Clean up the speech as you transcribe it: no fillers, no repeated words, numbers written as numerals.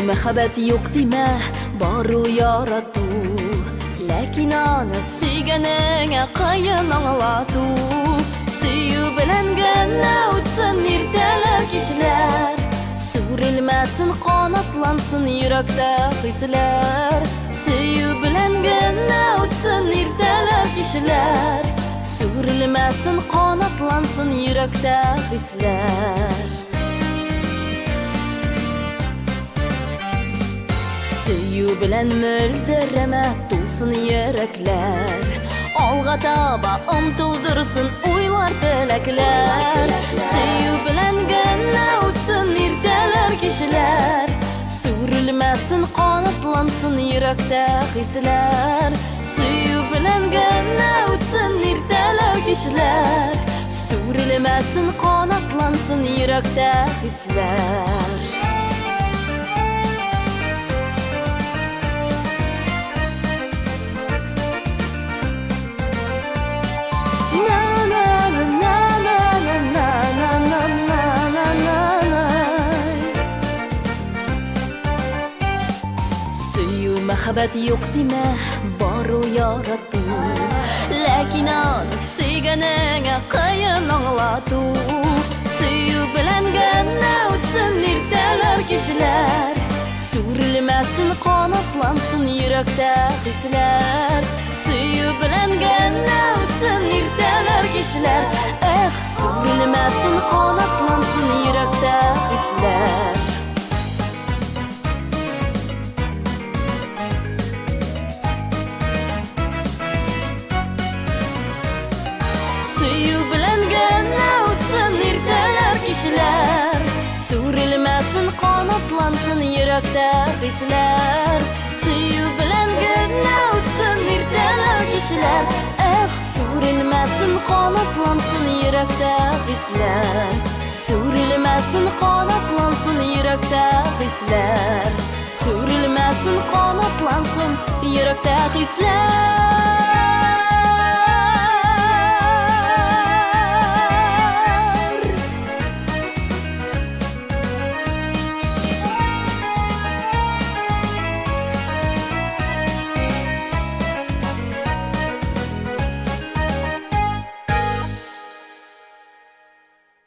Mehabet yok deme, baru yaratu. Lakin ana suyganing qiyin anglatu. Suyu bilan gana o'tsin ertalar kishlar. Surilmasin qanotlansin yurakda hislar. Suyu bilan gana o'tsin ertalar kishlar. Surilmasin qanotlansin yurakda hislar. Suyu bilan mildirama to'lsin yuraklar. Olg'a toba umtuldirsin o'ylar tilaklar. Suyu bilan gana o'tsin ertalar kishlar. Surilmasin qanotlansin yurakda hislar. Suyu bilan gana o'tsin ertalar kishlar. Surilmasin qanotlansin yurakda hislar. Mehabet yok deme, baru yaratu. Lakin ana suyganing qiyin anglatu. Suyu bilan gana o'tsin ertalar kishlar. Surilmasin qanotlansin yurakda hislar. Suyu bilan gana o'tsin ertalar kishlar. Surilmasin qanotlansin yurakda hislar. Suyu bilan gana o'tsin ertalar kishlar. Surilmasin qanotlansin yurakda hislar. Suyu bilan gana o'tsin ertalar kishlar. Surilmasin qanotlansin yurakda hislar. Surilmasin qanotlansin yurakda hislar. Surilmasin qanotlansin yurakda hislar.